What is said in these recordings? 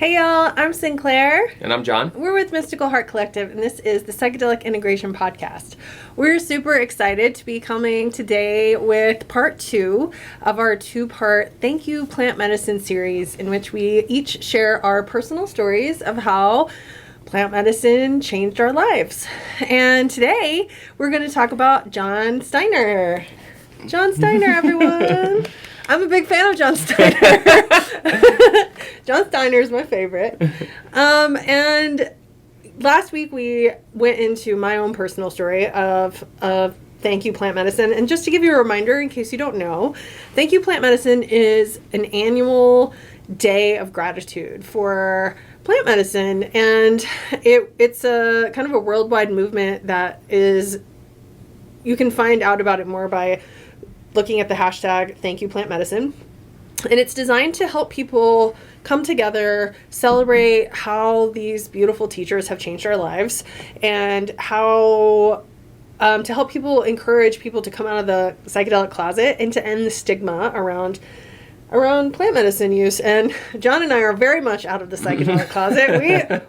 Hey y'all, I'm Sinclair. And I'm John. We're with Mystical Heart Collective, and this is the Psychedelic Integration Podcast. We're super excited to be coming today with part 2 of our 2-part Thank You Plant Medicine series, in which we each share our personal stories of how plant medicine changed our lives. And today we're going to talk about John Steiner. John Steiner, everyone. I'm a big fan of John Steiner. John Steiner is my favorite. And last week we went into my own personal story of Thank You Plant Medicine. And just to give you a reminder, in case you don't know, Thank You Plant Medicine is an annual day of gratitude for plant medicine. And it's a kind of a worldwide movement that is, you can find out about it more by looking at the hashtag Thank You Plant Medicine. And it's designed to help people come together, celebrate how these beautiful teachers have changed our lives, and how to help people, encourage people to come out of the psychedelic closet and to end the stigma around plant medicine use. And John and I are very much out of the psychedelic closet.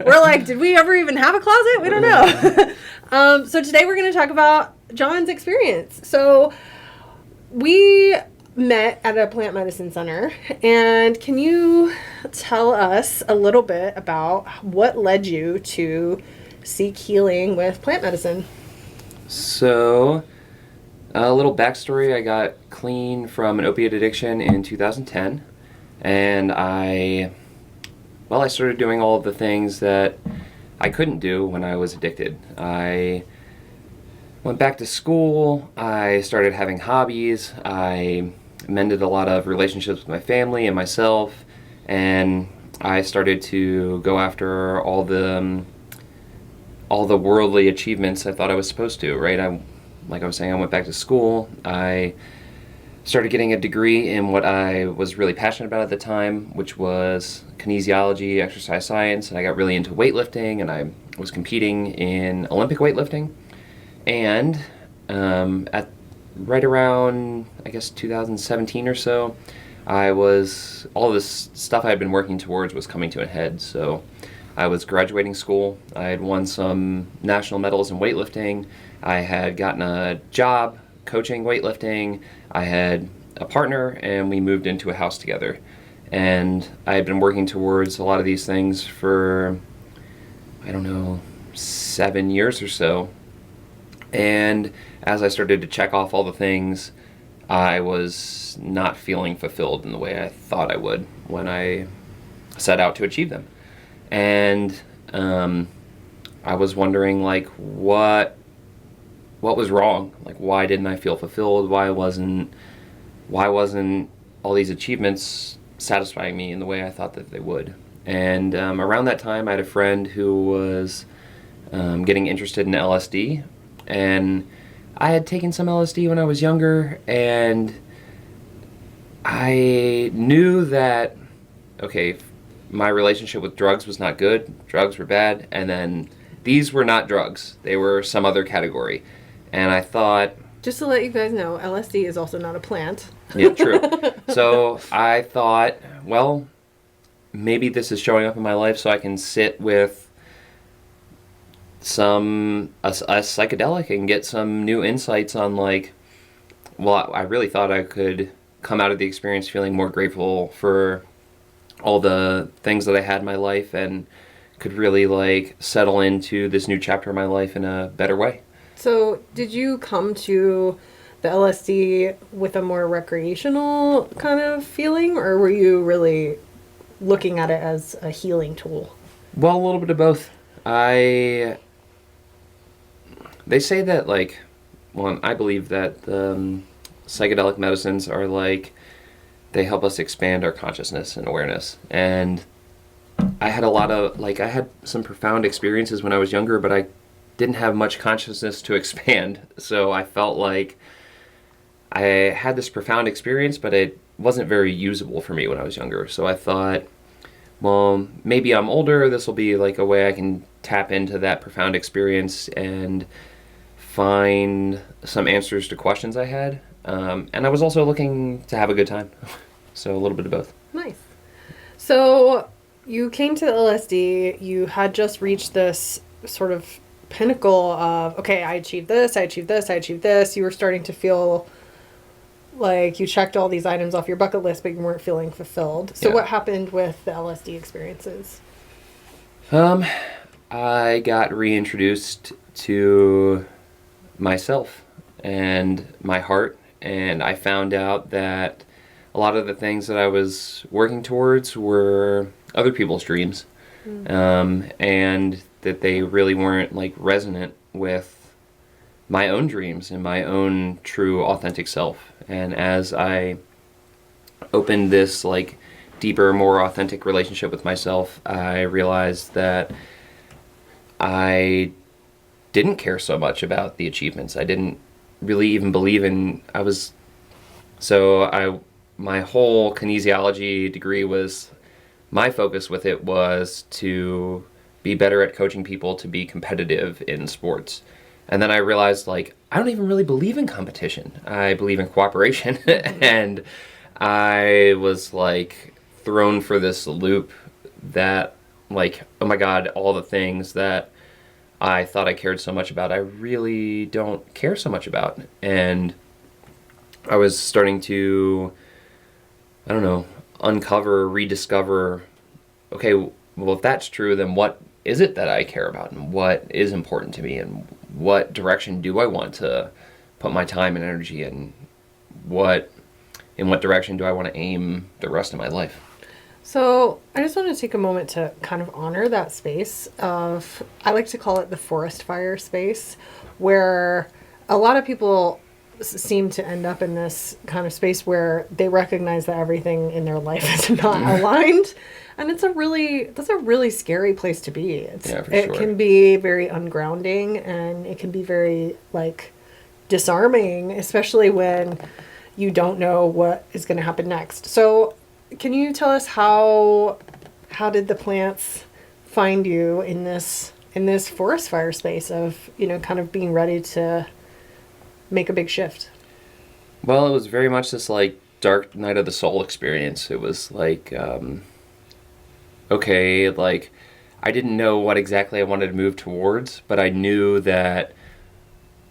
We're like, did we ever even have a closet? We don't know. So today we're going to talk about John's experience. So we met at a plant medicine center, and can you tell us a little bit about what led you to seek healing with plant medicine? So, a little backstory. I got clean from an opiate addiction in 2010, and I started doing all of the things that I couldn't do when I was addicted. I went back to school, I started having hobbies, I mended a lot of relationships with my family and myself, and I started to go after all the worldly achievements I thought I was supposed to, right? Like I was saying, I went back to school, I started getting a degree in what I was really passionate about at the time, which was kinesiology, exercise science, and I got really into weightlifting, and I was competing in Olympic weightlifting. And at right around, I guess, 2017 or so, all of this stuff I had been working towards was coming to a head. So I was graduating school. I had won some national medals in weightlifting. I had gotten a job coaching weightlifting. I had a partner, and we moved into a house together. And I had been working towards a lot of these things for, 7 years or so. And as I started to check off all the things, I was not feeling fulfilled in the way I thought I would when I set out to achieve them. And I was wondering, what was wrong? Why didn't I feel fulfilled? Why wasn't all these achievements satisfying me in the way I thought that they would? And around that time, I had a friend who was getting interested in LSD. And I had taken some LSD when I was younger, and I knew that, okay, my relationship with drugs was not good, drugs were bad, and then these were not drugs, they were some other category. And I thought... Just to let you guys know, LSD is also not a plant. Yeah, true. So I thought, well, maybe this is showing up in my life so I can sit with a psychedelic and get some new insights on I really thought I could come out of the experience feeling more grateful for all the things that I had in my life and could really settle into this new chapter of my life in a better way. So did you come to the LSD with a more recreational kind of feeling, or were you really looking at it as a healing tool? Well, a little bit of both. They say that, I believe that psychedelic medicines are they help us expand our consciousness and awareness. And I had I had some profound experiences when I was younger, but I didn't have much consciousness to expand. So I felt like I had this profound experience, but it wasn't very usable for me when I was younger. So I thought, well, maybe I'm older, this will be a way I can tap into that profound experience and find some answers to questions I had. And I was also looking to have a good time. So a little bit of both. Nice. So you came to the LSD, you had just reached this sort of pinnacle of, okay, I achieved this, I achieved this, I achieved this. You were starting to feel like you checked all these items off your bucket list, but you weren't feeling fulfilled. So Yeah. what happened with the LSD experiences? I got reintroduced to myself and my heart, and I found out that a lot of the things that I was working towards were other people's dreams, and that they really weren't like resonant with my own dreams and my own true authentic self. And as I opened this like deeper, more authentic relationship with myself, I realized that I didn't care so much about the achievements. I didn't really even believe in, my whole kinesiology degree was, my focus with it was to be better at coaching people to be competitive in sports. And then I realized, like, I don't even really believe in competition. I believe in cooperation. And I was, like, thrown for this loop that, like, oh my God, all the things that I thought I cared so much about, I really don't care so much about. And I was starting to, I don't know, uncover, rediscover, okay, well, if that's true, then what is it that I care about, and what is important to me, and what direction do I want to put my time and energy in? In what direction do I want to aim the rest of my life? So I just want to take a moment to kind of honor that space of, I like to call it the forest fire space, where a lot of people seem to end up in this kind of space where they recognize that everything in their life is not aligned. And that's a really scary place to be. It sure. can be very ungrounding, and it can be very like disarming, especially when you don't know what is going to happen next. So can you tell us how did the plants find you in this forest fire space of, kind of being ready to make a big shift? Well, it was very much this like dark night of the soul experience. It was like, okay, like I didn't know what exactly I wanted to move towards, but I knew that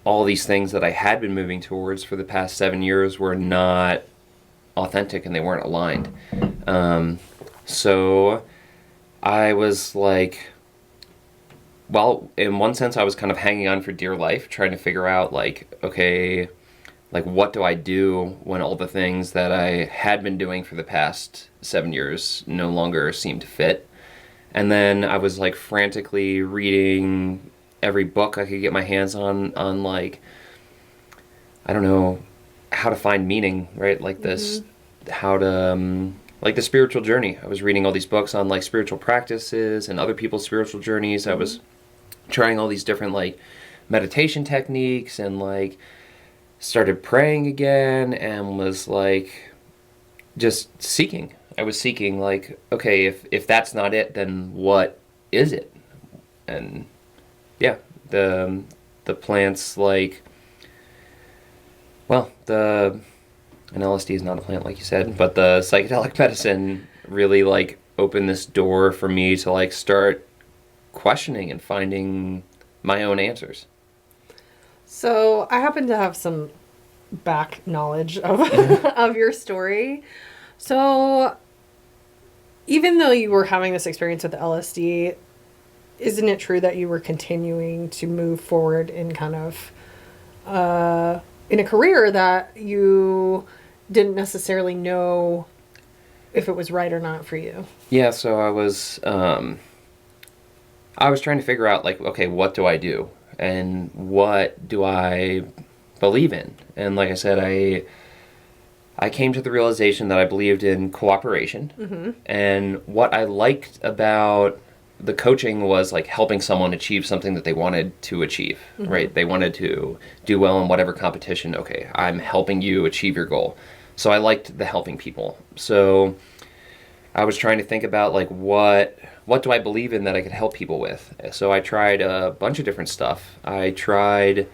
all these things that I had been moving towards for the past 7 years were not authentic and they weren't aligned. So I was like, well, in one sense I was kind of hanging on for dear life, trying to figure out like, okay, like what do I do when all the things that I had been doing for the past 7 years no longer seem to fit? And then I was like frantically reading every book I could get my hands on like, I don't know, how to find meaning, right? Like this, how to, like the spiritual journey. I was reading all these books on like spiritual practices and other people's spiritual journeys. I was trying all these different like meditation techniques and like started praying again and was like just seeking. I was seeking like, okay, if that's not it, then what is it? And yeah, the plants like, well, an LSD is not a plant like you said, but the psychedelic medicine really like opened this door for me to like start questioning and finding my own answers. So I happen to have some back knowledge of of your story. So even though you were having this experience with the LSD, isn't it true that you were continuing to move forward in kind of in a career that you didn't necessarily know if it was right or not for you? Yeah, so I was trying to figure out like, okay, what do I do? And what do I believe in? And like I said, I came to the realization that I believed in cooperation. And what I liked about the coaching was like helping someone achieve something that they wanted to achieve, right? They wanted to do well in whatever competition. Okay, I'm helping you achieve your goal. So I liked the helping people. So I was trying to think about like what do I believe in that I could help people with? So I tried a bunch of different stuff. I tried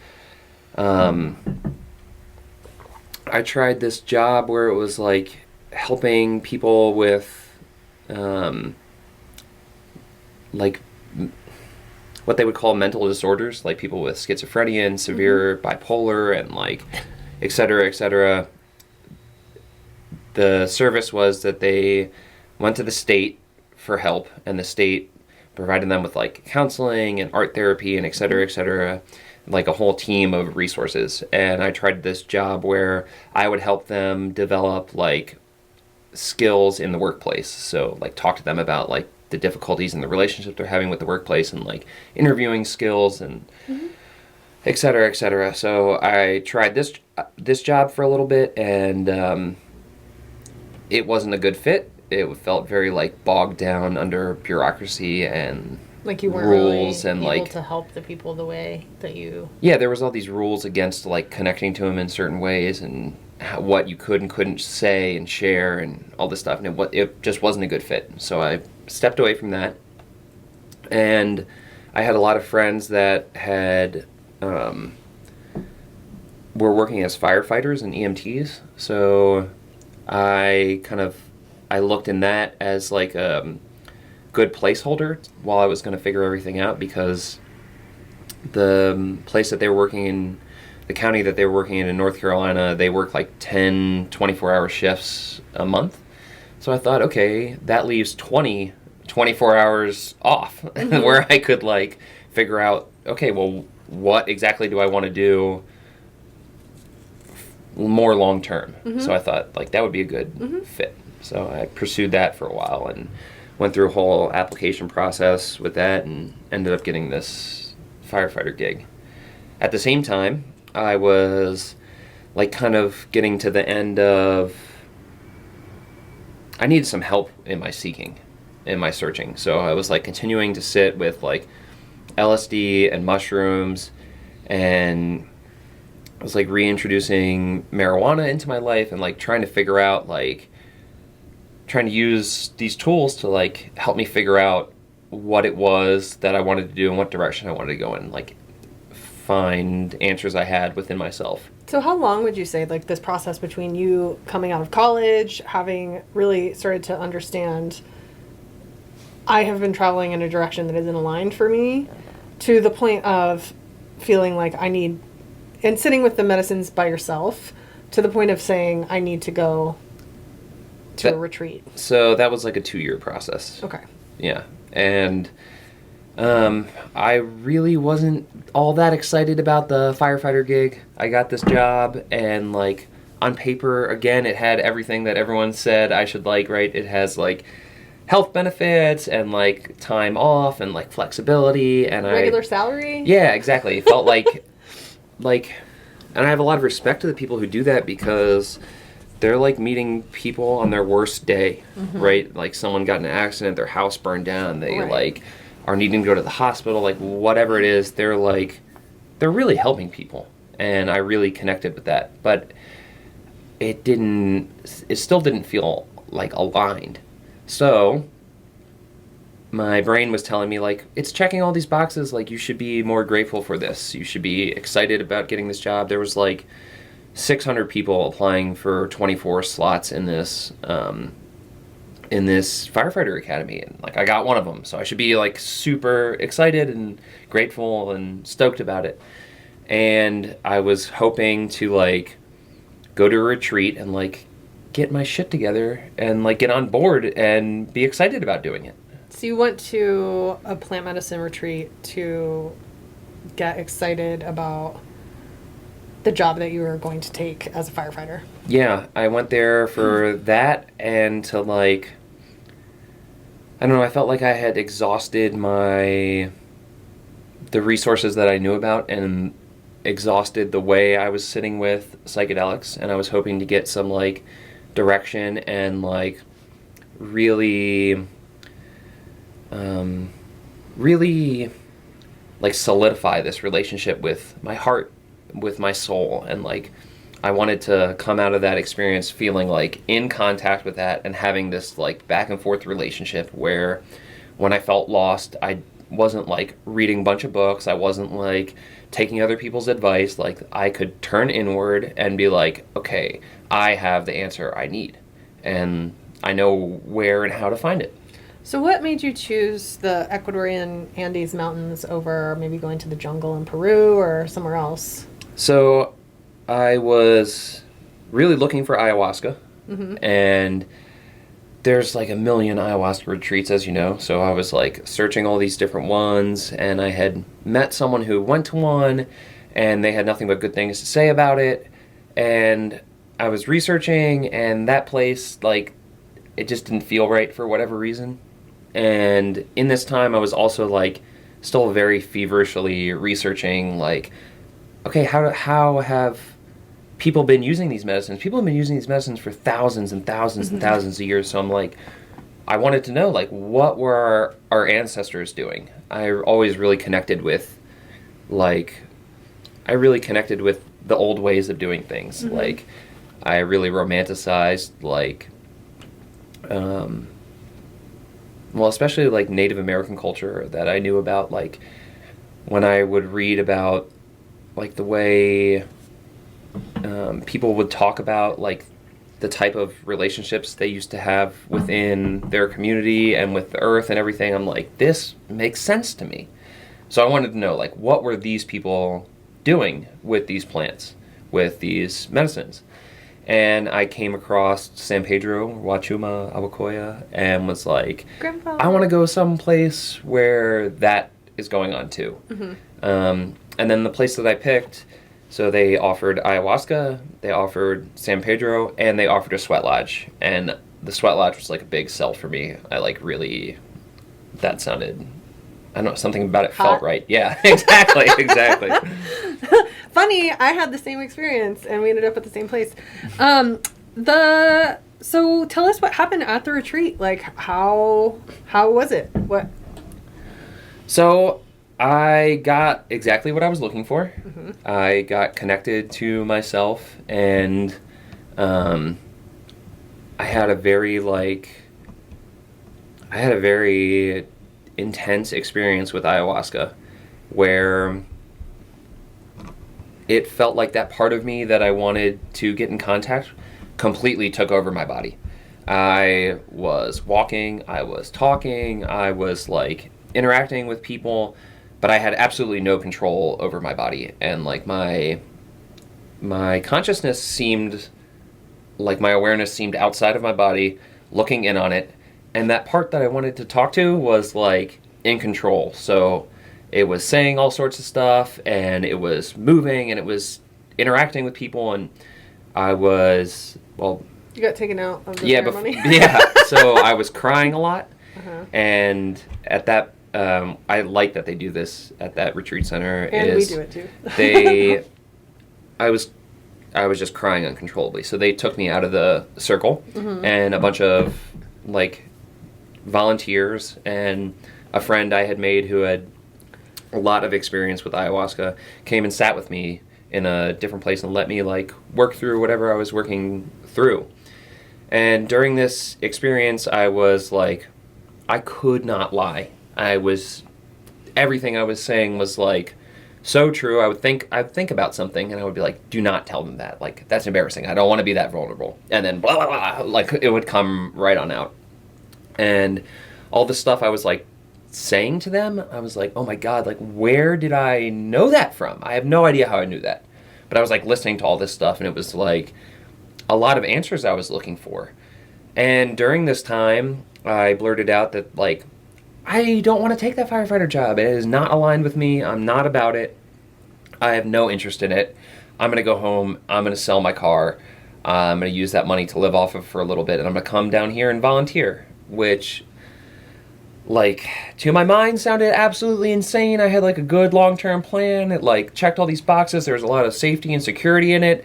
this job where it was like helping people with like what they would call mental disorders, like people with schizophrenia and severe bipolar and like et cetera, et cetera. The service was that they went to the state for help, and the state provided them with like counseling and art therapy and et cetera, like a whole team of resources. And I tried this job where I would help them develop like skills in the workplace. So like talk to them about like the difficulties in the relationship they're having with the workplace, and like interviewing skills and et cetera, et cetera. So I tried this job for a little bit, and it wasn't a good fit. It felt very like bogged down under bureaucracy and Like you weren't rules really and able like to help the people the way that you... Yeah, there was all these rules against like connecting to them in certain ways, and what you could and couldn't say and share and all this stuff, and it just wasn't a good fit. So I stepped away from that, and I had a lot of friends that had were working as firefighters and EMTs. So I looked in that as like a good placeholder while I was going to figure everything out, because the place that they were working in, the county that they were working in North Carolina, they work like 10, 24-hour shifts a month. So I thought, okay, that leaves 24 hours off where I could like figure out, okay, well, what exactly do I want to do more long term? So I thought like that would be a good fit. So I pursued that for a while and went through a whole application process with that, and ended up getting this firefighter gig. At the same time, I was like kind of getting to the end of, I needed some help in my searching. So I was like continuing to sit with like LSD and mushrooms, and I was like reintroducing marijuana into my life, and like trying to figure out, like trying to use these tools to like help me figure out what it was that I wanted to do and what direction I wanted to go in, like find answers I had within myself. So how long would you say, like, this process between you coming out of college, having really started to understand I have been traveling in a direction that isn't aligned for me, to the point of feeling like I need, and sitting with the medicines by yourself, to the point of saying I need to go to a retreat? So that was like a 2-year process. Okay. Yeah. And I really wasn't all that excited about the firefighter gig. I got this job, and like on paper, again, it had everything that everyone said I should like, right? It has like health benefits and like time off and like flexibility and regular salary. Yeah, exactly. It felt like, and I have a lot of respect to the people who do that, because they're like meeting people on their worst day, right? Like someone got in an accident, their house burned down, they like are needing to go to the hospital, like whatever it is, they're really helping people. And I really connected with that. But it still didn't feel like aligned. So my brain was telling me like, it's checking all these boxes, like you should be more grateful for this. You should be excited about getting this job. There was like 600 people applying for 24 slots in this firefighter academy, and like I got one of them, so I should be like super excited and grateful and stoked about it. And I was hoping to like go to a retreat and like get my shit together and like get on board and be excited about doing it. So you went to a plant medicine retreat to get excited about the job that you were going to take as a firefighter. Yeah, I went there for that, and to like, I don't know, I felt like I had exhausted the resources that I knew about, and exhausted the way I was sitting with psychedelics, and I was hoping to get some like direction and like really like solidify this relationship with my heart, with my soul. And like I wanted to come out of that experience feeling like in contact with that, and having this like back and forth relationship where when I felt lost, I wasn't like reading a bunch of books, I wasn't like taking other people's advice, like I could turn inward and be like, okay, I have the answer I need, and I know where and how to find it. So what made you choose the Ecuadorian Andes Mountains over maybe going to the jungle in Peru or somewhere else? So I was really looking for ayahuasca, and there's like a million ayahuasca retreats, as you know. So I was like searching all these different ones, and I had met someone who went to one, and they had nothing but good things to say about it. And I was researching, and that place, like, it just didn't feel right for whatever reason. And in this time, I was also like still very feverishly researching, like, okay, how have people been using these medicines? People have been using these medicines for thousands and thousands and thousands of years. So I'm like, I wanted to know, like, what were our ancestors doing? I always really connected with, like, the old ways of doing things. Like, I really romanticized, like, well, especially, like, Native American culture that I knew about. Like, when I would read about, like, the way people would talk about, like, the type of relationships they used to have within their community and with the earth and everything, I'm like, this makes sense to me. So I wanted to know, like, what were these people doing with these plants, with these medicines? And I came across San Pedro, Huachuma, Abacoya, and was like, Grandfather. I want to go someplace where that is going on too. And then the place that I picked, so they offered ayahuasca, they offered San Pedro, and they offered a sweat lodge. And the sweat lodge was like a big sell for me. I like really, that sounded, I don't know, something about it felt right. Yeah, exactly. Funny, I had the same experience, and we ended up at the same place. So tell us what happened at the retreat. Like, how was it? What? So I got exactly what I was looking for. I got connected to myself, and I had a very intense experience with ayahuasca where it felt like that part of me that I wanted to get in contact completely took over my body. I was walking, I was talking, I was like interacting with people, but I had absolutely no control over my body. And like my consciousness seemed, like my awareness seemed outside of my body, looking in on it. And that part that I wanted to talk to was like in control. So it was saying all sorts of stuff, and it was moving, and it was interacting with people, and I was, well... You got taken out of the ceremony? Yeah, so I was crying a lot, and at that, I like that they do this at that retreat center. And we do it too. I was just crying uncontrollably, so they took me out of the circle, and a bunch of, like, volunteers, and a friend I had made who had a lot of experience with ayahuasca came and sat with me in a different place and let me like work through whatever I was working through. And during this experience, I was like, I could not lie. Everything I was saying was like so true. I'd think about something and I would be like, do not tell them that. Like, that's embarrassing. I don't want to be that vulnerable. And then blah, blah, blah, like it would come right on out. And all the stuff I was like saying to them, I was like, oh my God, like where did I know that from? I have no idea how I knew that. But I was like listening to all this stuff, and it was like a lot of answers I was looking for. And during this time, I blurted out that like, I don't want to take that firefighter job. It is not aligned with me. I'm not about it. I have no interest in it. I'm going to go home. I'm going to sell my car. I'm going to use that money to live off of for a little bit, and I'm going to come down here and volunteer, which, like, to my mind sounded absolutely insane. I had like a good long-term plan. It like checked all these boxes. There was a lot of safety and security in it.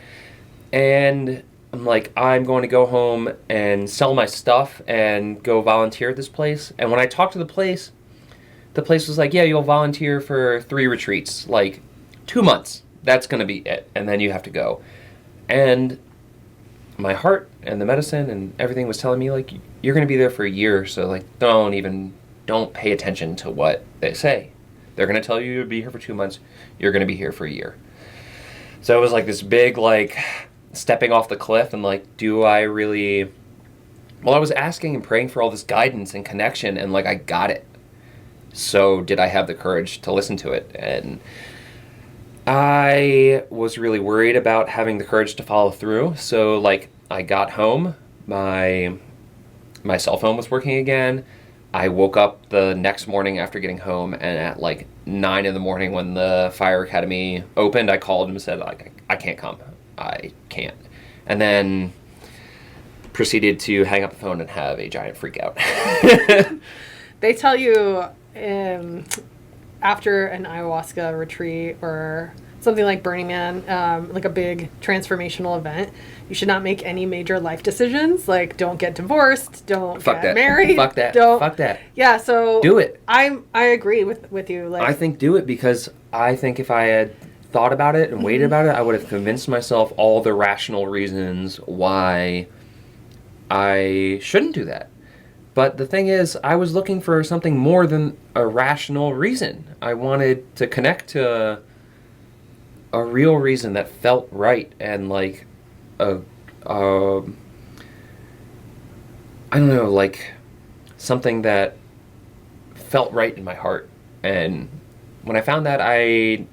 And I'm like, I'm going to go home and sell my stuff and go volunteer at this place. And when I talked to the place was like, yeah, you'll volunteer for 3 retreats, like 2 months. That's going to be it. And then you have to go. And my heart and the medicine and everything was telling me like, you're going to be there for a year. So like, don't pay attention to what they say. They're going to tell you to be here for 2 months. You're going to be here for a year. So it was like this big, like, stepping off the cliff and like, do I really well, I was asking and praying for all this guidance and connection, and like I got it. So did I have the courage to listen to it? And I was really worried about having the courage to follow through. So like I got home, my cell phone was working again. I woke up the next morning after getting home, and at like 9 in the morning when the fire academy opened, I called him and said, like, I can't come. I can't. And then proceeded to hang up the phone and have a giant freak out. They tell you after an ayahuasca retreat or something like Burning Man, like a big transformational event, you should not make any major life decisions. Like, don't get divorced, don't get married. Fuck that. Don't, Fuck that. Yeah, so do it. I agree with you. Like, I think do it, because I think if I had thought about it and waited about it, I would have convinced myself all the rational reasons why I shouldn't do that. But the thing is, I was looking for something more than a rational reason. I wanted to connect to a real reason that felt right, and like I don't know, like something that felt right in my heart. And when I found that, I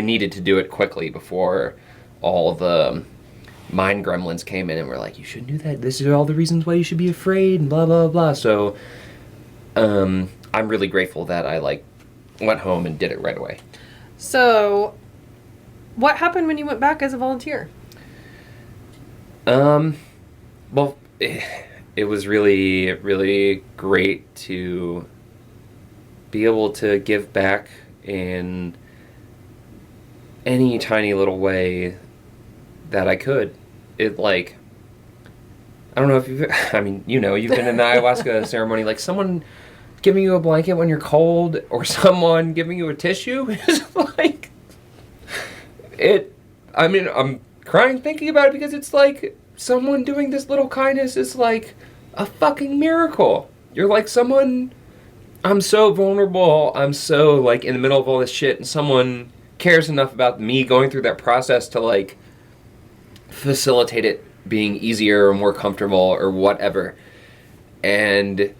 needed to do it quickly before all the mind gremlins came in and were like, you shouldn't do that. This is all the reasons why you should be afraid, and blah, blah, blah. So I'm really grateful that I like went home and did it right away. So what happened when you went back as a volunteer? Well, it was really, really great to be able to give back in any tiny little way that I could. It like, I don't know if you've, I mean, you know, you've been in the ayahuasca ceremony, like someone giving you a blanket when you're cold, or someone giving you a tissue is like, I mean, I'm crying thinking about it, because it's like someone doing this little kindness is like a fucking miracle. You're like, someone, I'm so vulnerable, I'm so like in the middle of all this shit, and someone cares enough about me going through that process to like facilitate it being easier or more comfortable or whatever. And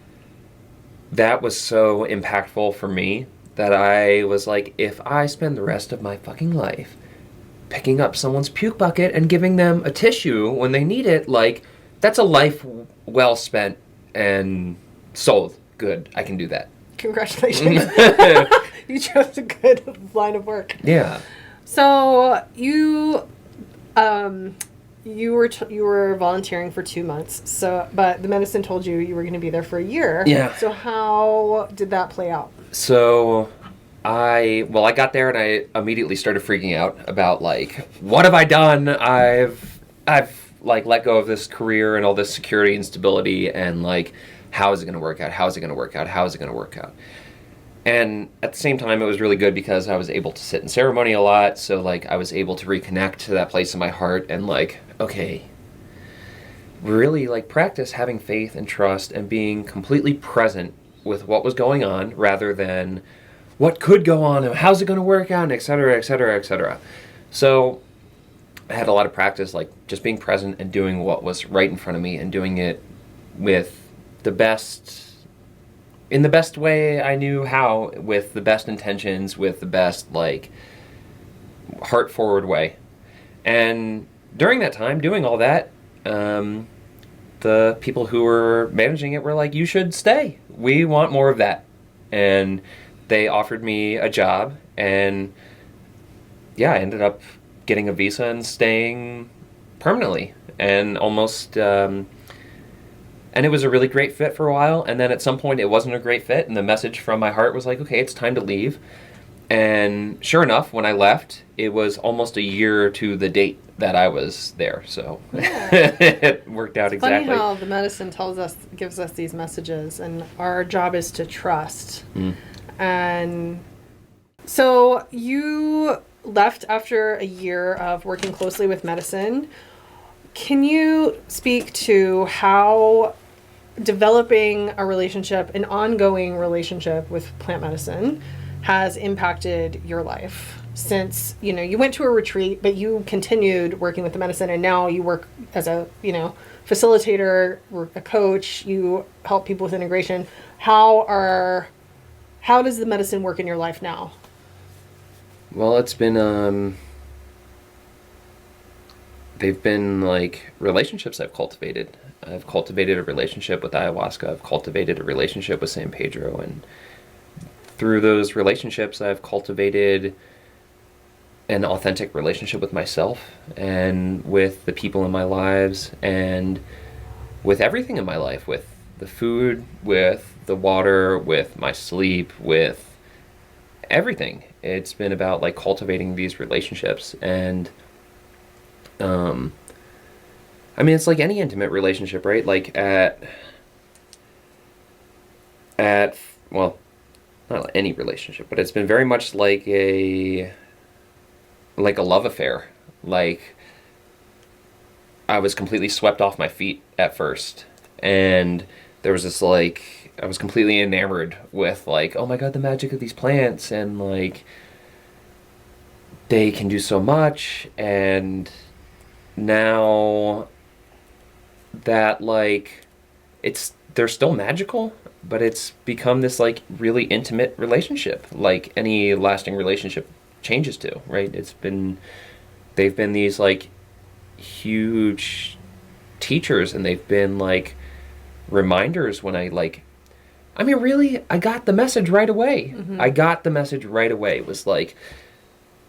that was so impactful for me that I was like, if I spend the rest of my fucking life picking up someone's puke bucket and giving them a tissue when they need it, like, that's a life well spent and sold. Good, I can do that. Congratulations. You chose a good line of work. Yeah. So you were volunteering for 2 months. So, but the medicine told you were going to be there for a year. Yeah. So how did that play out? So I got there and I immediately started freaking out about like, what have I done? I've like let go of this career and all this security and stability, and like, how is it going to work out? How is it going to work out? How is it going to work out? And at the same time, it was really good because I was able to sit in ceremony a lot. So like, I was able to reconnect to that place in my heart and like, okay, really like practice having faith and trust and being completely present with what was going on, rather than what could go on and how's it going to work out, and et cetera, et cetera, et cetera. So I had a lot of practice, like just being present and doing what was right in front of me, and doing it with in the best way I knew how, with the best intentions, with the best like heart forward way. And during that time, doing all that, the people who were managing it were like, you should stay. We want more of that. And they offered me a job, and yeah, I ended up getting a visa and staying permanently, and almost, and it was a really great fit for a while. And then at some point it wasn't a great fit, and the message from my heart was like, okay, it's time to leave. And sure enough, when I left, it was almost a year to the date that I was there. So yeah. It worked out exactly. Funny how the medicine gives us these messages, and our job is to trust. And so you left after a year of working closely with medicine. Can you speak to how developing a relationship, an ongoing relationship with plant medicine, has impacted your life? since, you went to a retreat, but you continued working with the medicine, and now you work as a, facilitator, a coach, you help people with integration. How does the medicine work in your life now? Well, it's been, they've been like relationships I've cultivated. I've cultivated a relationship with ayahuasca. I've cultivated a relationship with San Pedro. And through those relationships, I've cultivated an authentic relationship with myself and with the people in my lives and with everything in my life, with the food, with the water, with my sleep, with everything. It's been about like cultivating these relationships. And it's like any intimate relationship, right? Like well, not any relationship, but it's been very much like a love affair. Like, I was completely swept off my feet at first, and there was this like, I was completely enamored with like, oh my god, the magic of these plants, and like, they can do so much. And now that like, they're still magical, but it's become this like really intimate relationship, like any lasting relationship changes to, right? They've been these like huge teachers, and they've been like reminders when I got the message right away. Mm-hmm. I got the message right away. It was like,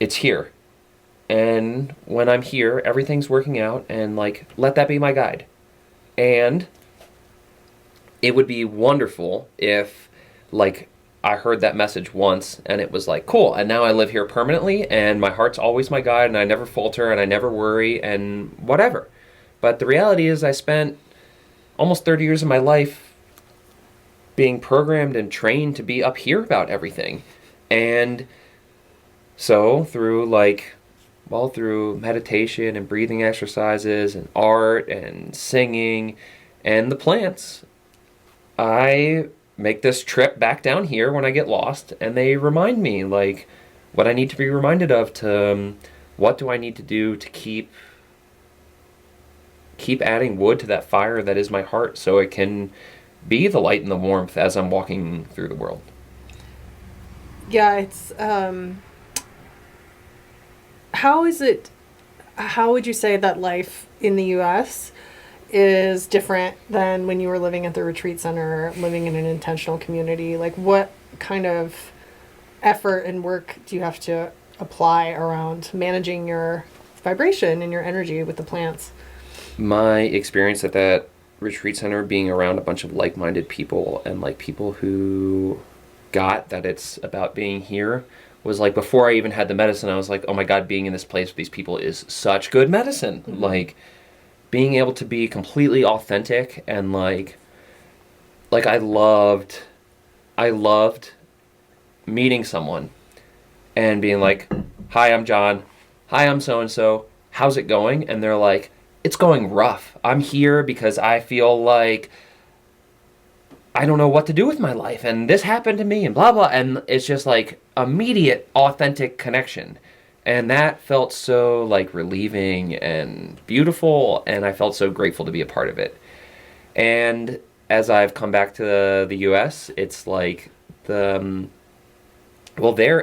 it's here. And when I'm here, everything's working out, and like, let that be my guide. And it would be wonderful if like I heard that message once and it was like, cool, and now I live here permanently, and my heart's always my guide, and I never falter, and I never worry, and whatever. But the reality is I spent almost 30 years of my life being programmed and trained to be up here about everything. And so through meditation and breathing exercises and art and singing and the plants, I make this trip back down here when I get lost, and they remind me like what I need to be reminded of, to what do I need to do to keep adding wood to that fire that is my heart, so it can be the light and the warmth as I'm walking through the world. Yeah, it's how would you say that life in the US is different than when you were living at the retreat center, living in an intentional community? Like, what kind of effort and work do you have to apply around managing your vibration and your energy with the plants? My experience at that retreat center, being around a bunch of like-minded people and like people who got that it's about being here, was like, before I even had the medicine, I was like, oh my god, being in this place with these people is such good medicine. Mm-hmm. Like, being able to be completely authentic, and like I loved meeting someone and being like, hi, I'm John. Hi, I'm so-and-so. How's it going? And they're like, it's going rough. I'm here because I feel like I don't know what to do with my life, and this happened to me, and blah, blah. And it's just like immediate, authentic connection. And that felt so like relieving and beautiful, and I felt so grateful to be a part of it. And as I've come back to the US, it's like there,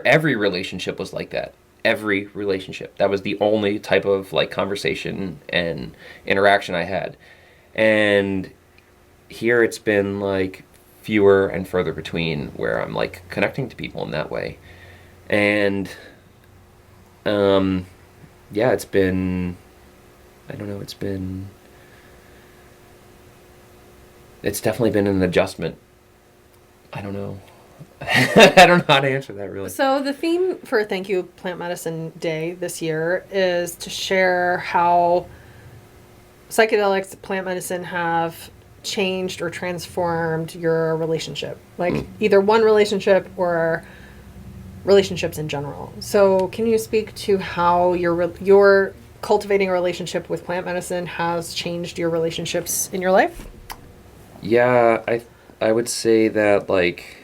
every relationship was like that. Every relationship. That was the only type of like conversation and interaction I had. And here it's been like fewer and further between where I'm like connecting to people in that way. And it's been, it's definitely been an adjustment. I don't know. I don't know how to answer that, really. So the theme for Thank You Plant Medicine Day this year is to share how psychedelics, plant medicine have changed or transformed your relationship. Like either one relationship or relationships in general. So can you speak to how your cultivating a relationship with plant medicine has changed your relationships in your life? Yeah, I would say that like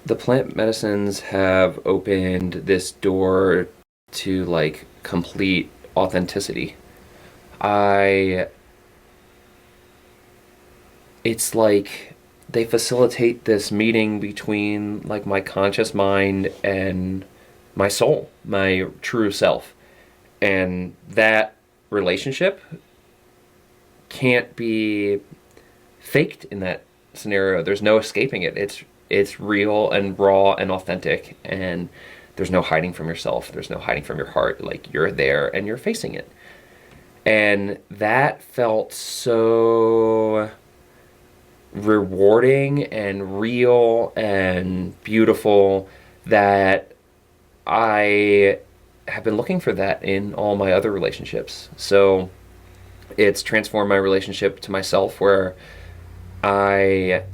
the plant medicines have opened this door to like complete authenticity. It's like they facilitate this meeting between like my conscious mind and my soul, my true self. And that relationship can't be faked in that scenario. There's no escaping it. It's real and raw and authentic, and there's no hiding from yourself. There's no hiding from your heart. Like, you're there and you're facing it. And that felt so rewarding and real and beautiful that I have been looking for that in all my other relationships. So it's transformed my relationship to myself, where it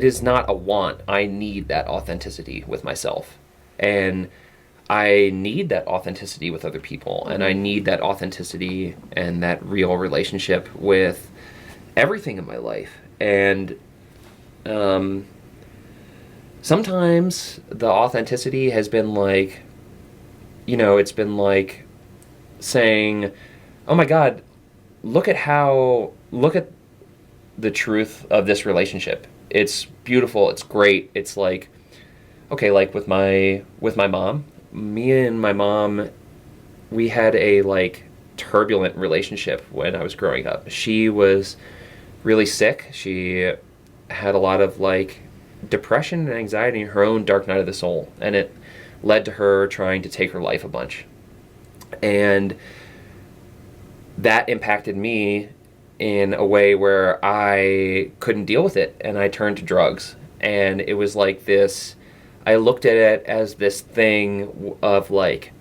is not a want. I need that authenticity with myself. And I need that authenticity with other people. And I need that authenticity and that real relationship with everything in my life. And sometimes the authenticity has been like, it's been like saying, oh my God, look at the truth of this relationship. It's beautiful. It's great. It's like, okay, like with my mom, me and my mom, we had a like turbulent relationship when I was growing up. She was really sick. She had a lot of like depression and anxiety in her own dark night of the soul, and it led to her trying to take her life a bunch. And that impacted me in a way where I couldn't deal with it, and I turned to drugs. And it was like this, I looked at it as this thing of like,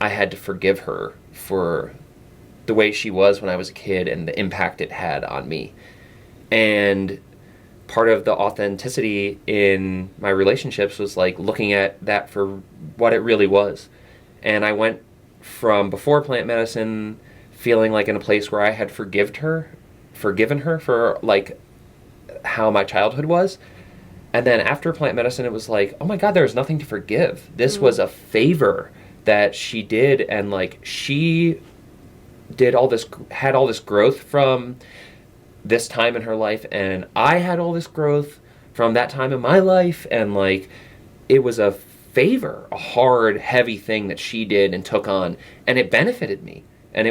I had to forgive her for the way she was when I was a kid and the impact it had on me. And part of the authenticity in my relationships was like looking at that for what it really was. And I went from before plant medicine feeling like in a place where I had forgiven her for like how my childhood was. And then after plant medicine, it was like, oh my God, there's nothing to forgive. This was a favor that she did. And like, she had all this growth from this time in her life. And I had all this growth from that time in my life. And like, it was a favor, a hard, heavy thing that she did and took on. And it benefited me. And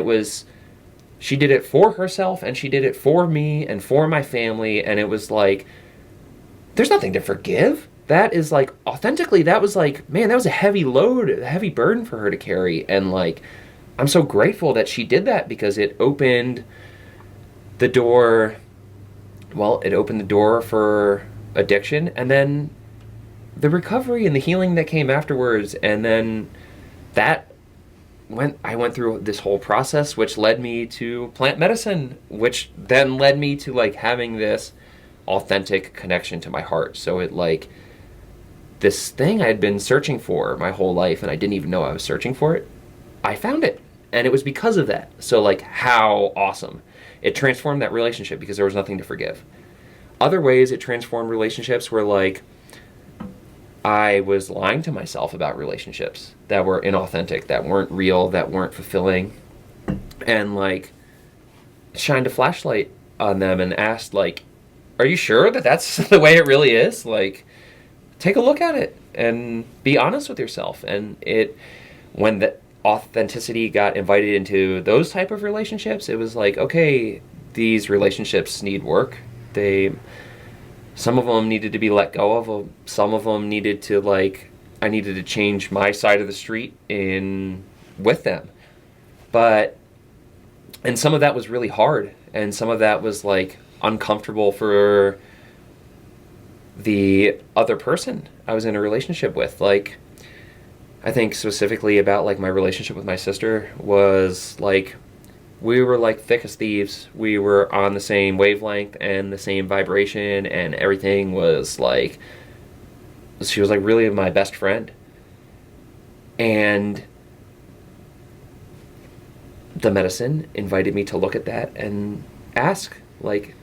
she did it for herself, and she did it for me and for my family. And it was like, there's nothing to forgive. That is like, authentically, that was like, man, that was a heavy load, a heavy burden for her to carry. And like, I'm so grateful that she did that, because it opened the door. Well, it opened the door for addiction, and then the recovery and the healing that came afterwards. And then I went through this whole process, which led me to plant medicine, which then led me to like having this authentic connection to my heart. So it like, this thing I had been searching for my whole life, and I didn't even know I was searching for it, I found it. And it was because of that. So like, how awesome. It transformed that relationship because there was nothing to forgive. Other ways it transformed relationships were like, I was lying to myself about relationships that were inauthentic, that weren't real, that weren't fulfilling, and like shined a flashlight on them and asked like, are you sure that that's the way it really is? Like, take a look at it and be honest with yourself. And when the authenticity got invited into those type of relationships, it was like, okay, these relationships need work. Some of them needed to be let go of. Some of them needed to I needed to change my side of the street with them. And some of that was really hard. And some of that was like uncomfortable for the other person I was in a relationship with. Like, I think specifically about like my relationship with my sister was like, we were like thick as thieves. We were on the same wavelength and the same vibration, and everything was like, she was like really my best friend. And the medicine invited me to look at that and ask, like,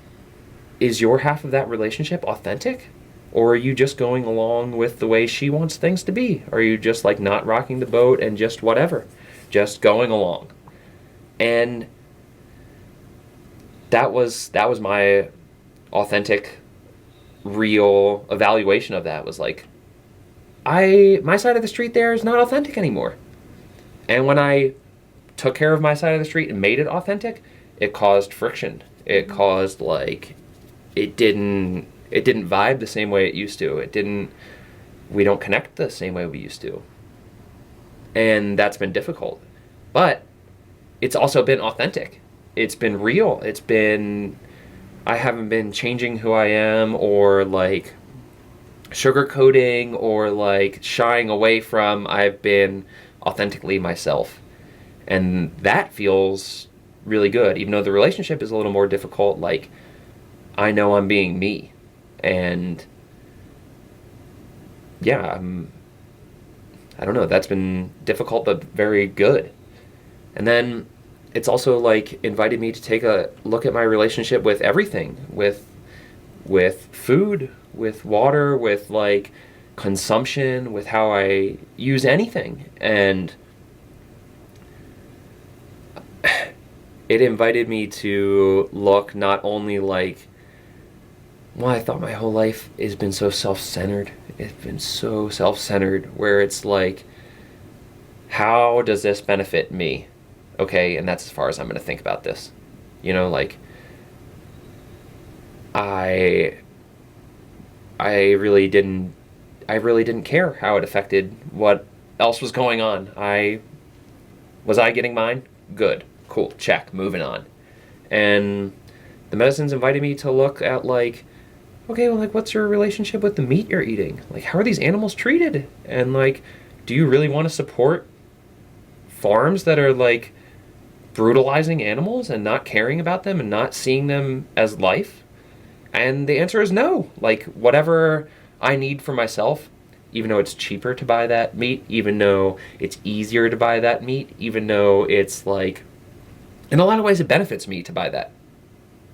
is your half of that relationship authentic? Or are you just going along with the way she wants things to be? Are you just like not rocking the boat and just whatever, just going along? And that was my authentic, real evaluation of that. Was like, my side of the street there is not authentic anymore. And when I took care of my side of the street and made it authentic, it caused friction. It caused like, it didn't vibe the same way it used to. We don't connect the same way we used to. And that's been difficult. But it's also been authentic. It's been real. I haven't been changing who I am or like sugarcoating or like shying away from. I've been authentically myself. And that feels really good. Even though the relationship is a little more difficult, like I know I'm being me. And yeah, I don't know, that's been difficult but very good. And then it's also like invited me to take a look at my relationship with everything, with food, with water, with like consumption, with how I use anything. And it invited me to look not only like, well, I thought my whole life has been so self-centered. It's been so self-centered where it's like, how does this benefit me? Okay, and that's as far as I'm going to think about this. You know, like, I really didn't care how it affected what else was going on. Was I getting mine? Good. Cool. Check. Moving on. And the medicines invited me to look at like, okay, well, like, what's your relationship with the meat you're eating? Like, how are these animals treated? And like, do you really want to support farms that are like brutalizing animals and not caring about them and not seeing them as life? And the answer is no. Like, whatever I need for myself, even though it's cheaper to buy that meat, even though it's easier to buy that meat, even though it's like, in a lot of ways it benefits me to buy that.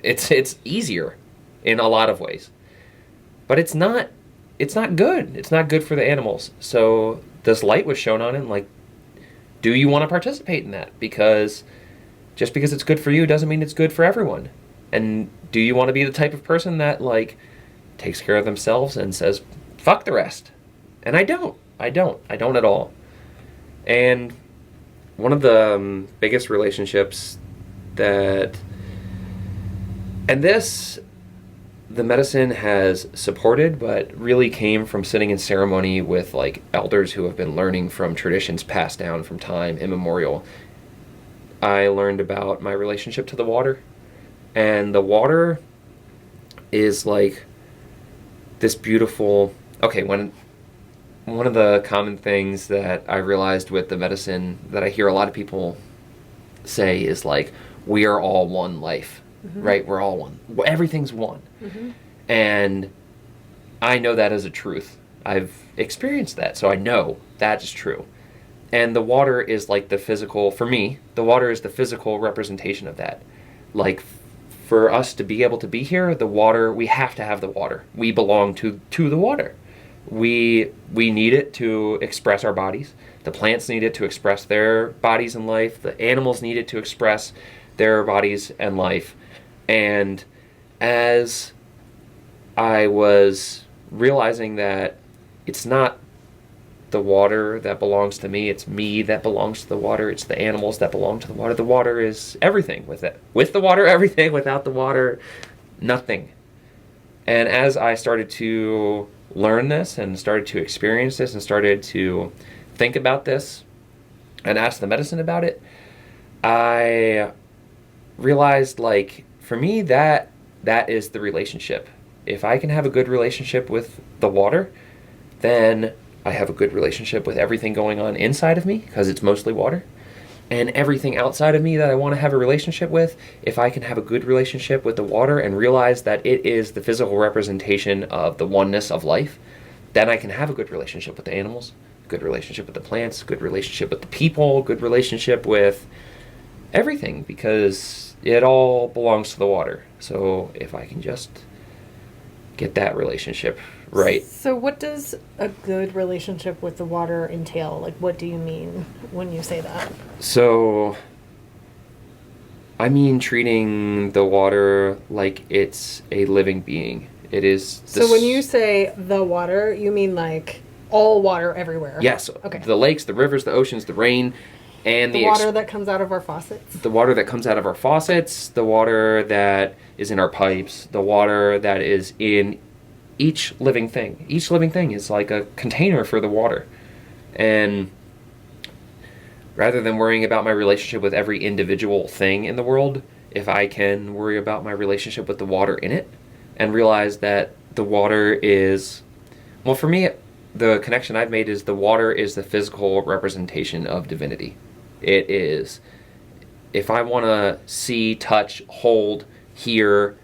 It's easier in a lot of ways. But it's not good. It's not good for the animals. So this light was shown on it, and like, do you want to participate in that? Because just because it's good for you doesn't mean it's good for everyone. And do you want to be the type of person that like takes care of themselves and says, fuck the rest? And I don't at all. And one of the biggest relationships the medicine has supported, but really came from sitting in ceremony with like elders who have been learning from traditions passed down from time immemorial. I learned about my relationship to the water, and the water is like this beautiful, one of the common things that I realized with the medicine that I hear a lot of people say is like, we are all one life. Mm-hmm. Right? We're all one. Everything's one. Mm-hmm. And I know that as a truth. I've experienced that, so I know that's true. And the water is like the physical, for me, the water is the physical representation of that. Like, for us to be able to be here, the water, we have to have the water. We belong to the water. We need it to express our bodies. The plants need it to express their bodies and life. The animals need it to express their bodies and life. And as I was realizing that it's not the water that belongs to me, it's me that belongs to the water, it's the animals that belong to the water. The water is everything. With the water, everything. Without the water, nothing. And as I started to learn this and started to experience this and started to think about this and ask the medicine about it, I realized, like, for me, that is the relationship. If I can have a good relationship with the water, then I have a good relationship with everything going on inside of me, because it's mostly water. And everything outside of me that I want to have a relationship with, if I can have a good relationship with the water and realize that it is the physical representation of the oneness of life, then I can have a good relationship with the animals, good relationship with the plants, good relationship with the people, good relationship with everything, because it all belongs to the water. So if I can just get that relationship right. So what does a good relationship with the water entail? Like, what do you mean when you say that? So, I mean treating the water like it's a living being. It is... So when you say the water, you mean like all water everywhere? Yes. Okay. The lakes, the rivers, the oceans, the rain, and the water that comes out of our faucets? The water that comes out of our faucets, the water that is in our pipes, the water that is in each living thing. Each living thing is like a container for the water. And rather than worrying about my relationship with every individual thing in the world, if I can worry about my relationship with the water in it and realize that the water is... Well, for me, the connection I've made is the water is the physical representation of divinity. It is. If I want to see, touch, hold, hear,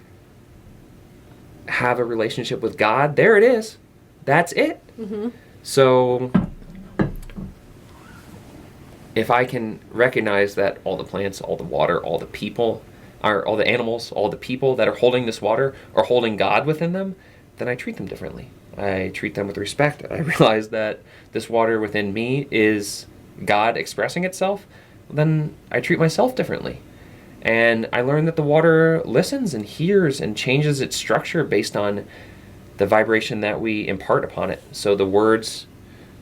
have a relationship with God, there it is. That's it. Mm-hmm. So if I can recognize that all the plants, all the water, all the people, all the animals, all the people that are holding this water are holding God within them, then I treat them differently. I treat them with respect. I realize that this water within me is God expressing itself. Then I treat myself differently. And I learn that the water listens and hears and changes its structure based on the vibration that we impart upon it. So the words,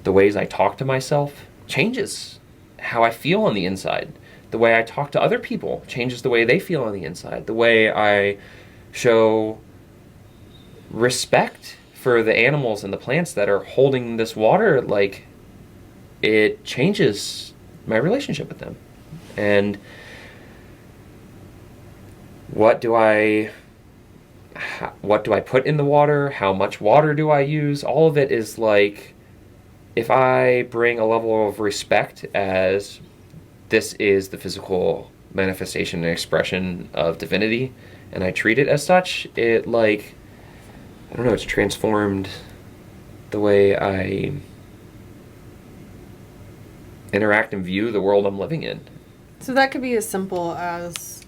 the ways I talk to myself changes how I feel on the inside. The way I talk to other people changes the way they feel on the inside. The way I show respect for the animals and the plants that are holding this water, like, it changes my relationship with them. And what do I put in the water? How much water do I use? All of it is like, if I bring a level of respect as this is the physical manifestation and expression of divinity, and I treat it as such, it, like, I don't know, it's transformed the way I interact and view the world I'm living in. So that could be as simple as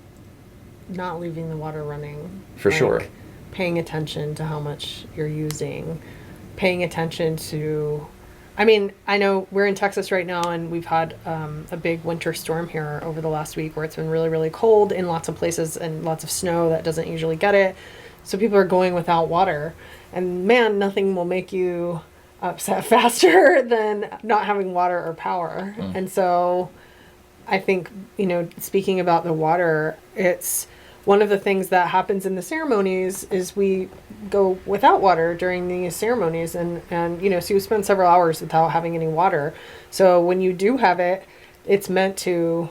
not leaving the water running. For sure. Paying attention to how much you're using. Paying attention to... I mean, I know we're in Texas right now, and we've had a big winter storm here over the last week where it's been really, really cold in lots of places and lots of snow that doesn't usually get it. So people are going without water. And man, nothing will make you upset faster than not having water or power. Mm. And so I think, speaking about the water, it's one of the things that happens in the ceremonies is we go without water during these ceremonies. And so you spend several hours without having any water. So when you do have it, it's meant to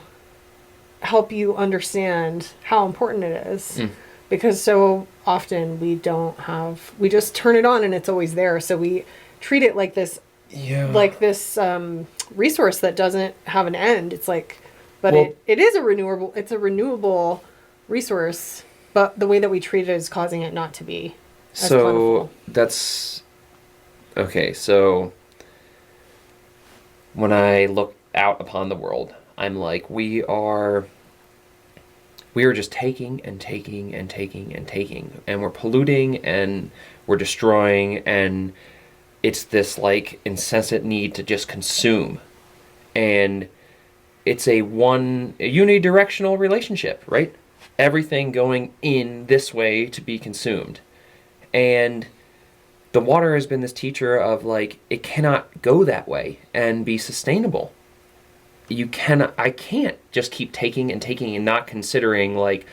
help you understand how important it is. Mm. Because so often we just turn it on and it's always there. So we treat it like this, resource that doesn't have an end. It's like, but it is it's a renewable resource, but the way that we treat it is causing it not to be as plentiful. That's, okay, so when I look out upon the world, I'm like, we are just taking and taking and taking and taking, and we're polluting and we're destroying, and it's this like incessant need to just consume. And it's a unidirectional relationship, right? Everything going in this way to be consumed. And the water has been this teacher of like, it cannot go that way and be sustainable. I can't just keep taking and taking and not considering like,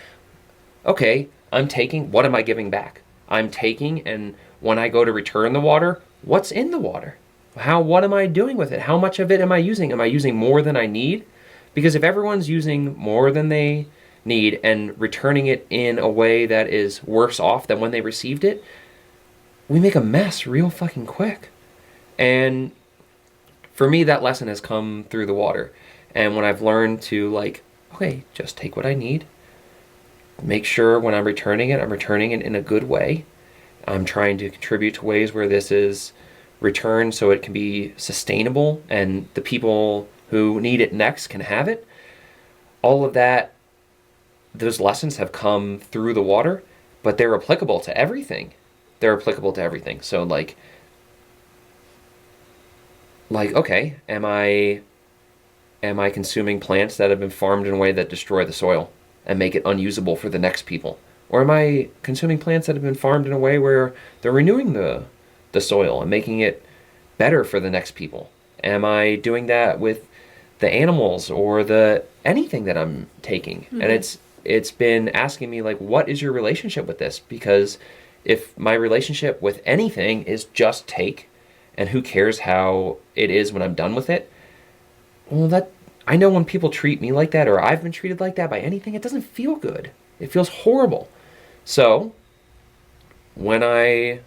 okay, I'm taking, what am I giving back? I'm taking, and when I go to return the water, what's in the water? What am I doing with it? How much of it am I using? Am I using more than I need? Because if everyone's using more than they need and returning it in a way that is worse off than when they received it, we make a mess real fucking quick. And for me, that lesson has come through the water. And when I've learned to like, okay, just take what I need, make sure when I'm returning it in a good way. I'm trying to contribute to ways where this is returned so it can be sustainable and the people who need it next can have it. All of that, those lessons have come through the water, but they're applicable to everything. they're applicable to everything. So okay, am I consuming plants that have been farmed in a way that destroy the soil and make it unusable for the next people? Or am I consuming plants that have been farmed in a way where they're renewing the soil and making it better for the next people? Am I doing that with the animals or the anything that I'm taking? Mm-hmm. And it's been asking me, like, what is your relationship with this? Because if my relationship with anything is just take, and who cares how it is when I'm done with it, well, that I know when people treat me like that, or I've been treated like that by anything, it doesn't feel good. It feels horrible. So when I'm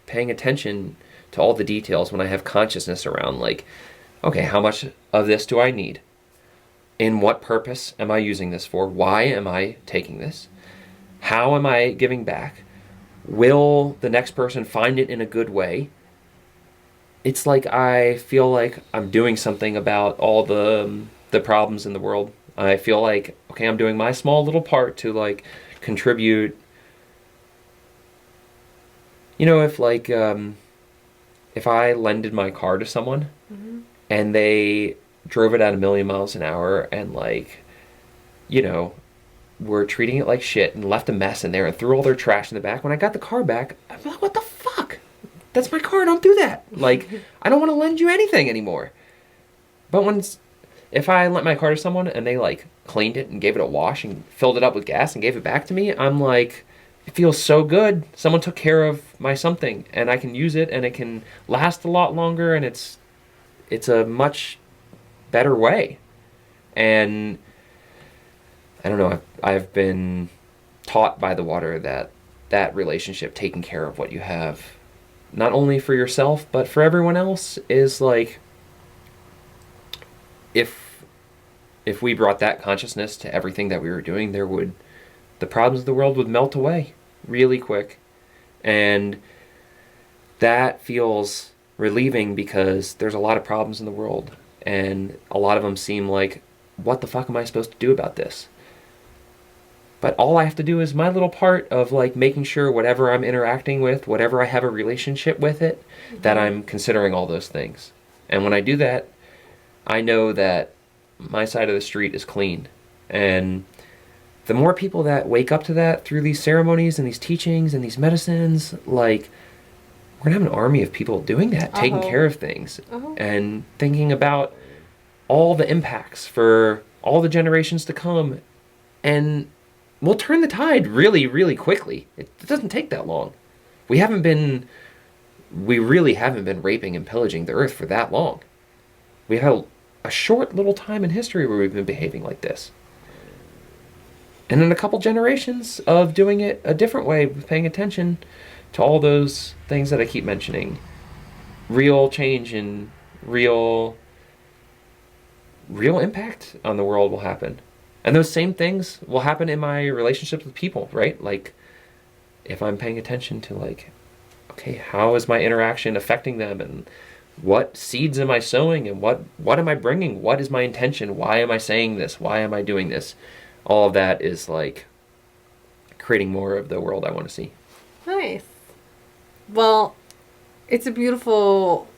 paying attention to all the details, when I have consciousness around, like, okay, how much of this do I need? In what purpose am I using this for? Why am I taking this? How am I giving back? Will the next person find it in a good way? It's like I feel like I'm doing something about all the problems in the world. I feel like, okay, I'm doing my small little part to, like, contribute. You know, if I lended my car to someone, mm-hmm. and they drove it at 1,000,000 miles an hour and, like, you know, were treating it like shit and left a mess in there and threw all their trash in the back, when I got the car back, I'm like, what the fuck? That's my car, don't do that. Like, I don't want to lend you anything anymore. But if I lent my car to someone and they, like, cleaned it and gave it a wash and filled it up with gas and gave it back to me, I'm like, it feels so good. Someone took care of my something, and I can use it, and it can last a lot longer, and it's a much better way. And I don't know, I've been taught by the water that relationship, taking care of what you have, not only for yourself, but for everyone else, is like, if we brought that consciousness to everything that we were doing, the problems of the world would melt away really quick. And that feels relieving, because there's a lot of problems in the world, and a lot of them seem like, what the fuck am I supposed to do about this? But all I have to do is my little part of, like, making sure whatever I'm interacting with, whatever I have a relationship with it, mm-hmm. that I'm considering all those things. And when I do that, I know that my side of the street is clean. And the more people that wake up to that through these ceremonies and these teachings and these medicines, like, we're going to have an army of people doing that, uh-huh. taking care of things, uh-huh. and thinking about all the impacts for all the generations to come. And we'll turn the tide really, really quickly. It doesn't take that long. We really haven't been raping and pillaging the earth for that long. We had a short little time in history where we've been behaving like this. And in a couple generations of doing it a different way, paying attention to all those things that I keep mentioning, real change and real impact on the world will happen. And those same things will happen in my relationships with people, right? Like, if I'm paying attention to, like, okay, how is my interaction affecting them, and what seeds am I sowing, and what am I bringing? What is my intention? Why am I saying this? Why am I doing this? All of that is, like, creating more of the world I want to see. Nice. Well, it's a beautiful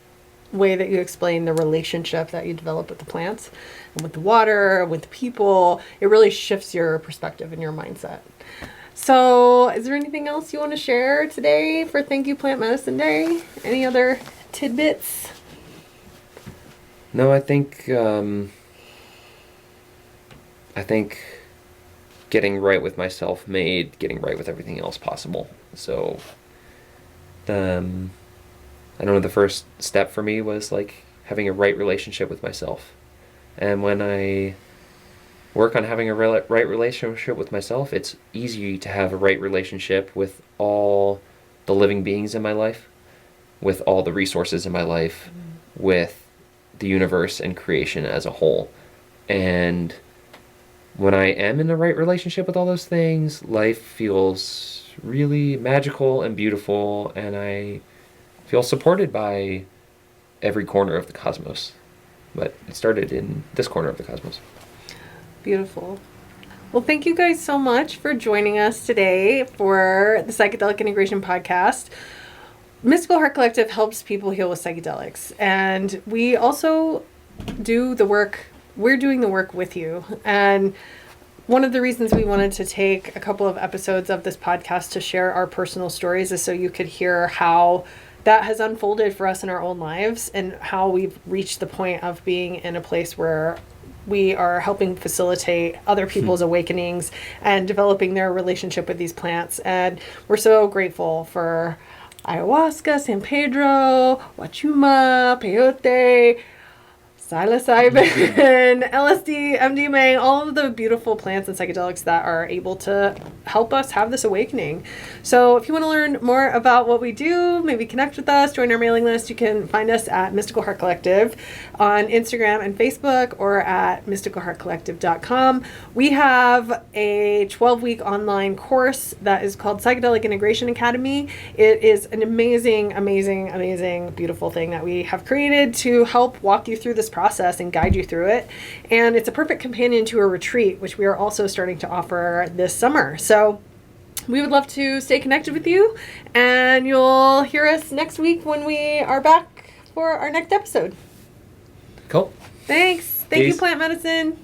way that you explain the relationship that you develop with the plants and with the water, with the people. It really shifts your perspective and your mindset. So is there anything else you want to share today for Thank You Plant Medicine Day? Any other tidbits? No, I think getting right with myself made getting right with everything else possible. So I don't know, the first step for me was, like, having a right relationship with myself. And when I work on having a right relationship with myself, it's easy to have a right relationship with all the living beings in my life, with all the resources in my life, with the universe and creation as a whole. And when I am in the right relationship with all those things, life feels really magical and beautiful, and I feel supported by every corner of the cosmos. But it started in this corner of the cosmos. Beautiful. Well, thank you guys so much for joining us today for the Psychedelic Integration Podcast. Mystical Heart Collective helps people heal with psychedelics, and we also do the work. We're doing the work with you, and one of the reasons we wanted to take a couple of episodes of this podcast to share our personal stories is so you could hear how that has unfolded for us in our own lives and how we've reached the point of being in a place where we are helping facilitate other people's awakenings and developing their relationship with these plants. And we're so grateful for ayahuasca, San Pedro, wachuma, peyote, psilocybin, LSD, MDMA, all of the beautiful plants and psychedelics that are able to help us have this awakening. So if you want to learn more about what we do, maybe connect with us, join our mailing list, you can find us at Mystical Heart Collective on Instagram and Facebook, or at mysticalheartcollective.com. We have a 12-week online course that is called Psychedelic Integration Academy. It is an amazing, amazing, amazing, beautiful thing that we have created to help walk you through this process and guide you through it. And it's a perfect companion to a retreat, which we are also starting to offer this summer. So we would love to stay connected with you, and you'll hear us next week when we are back for our next episode. Cool. Thanks. Thank you, Peace. Plant Medicine.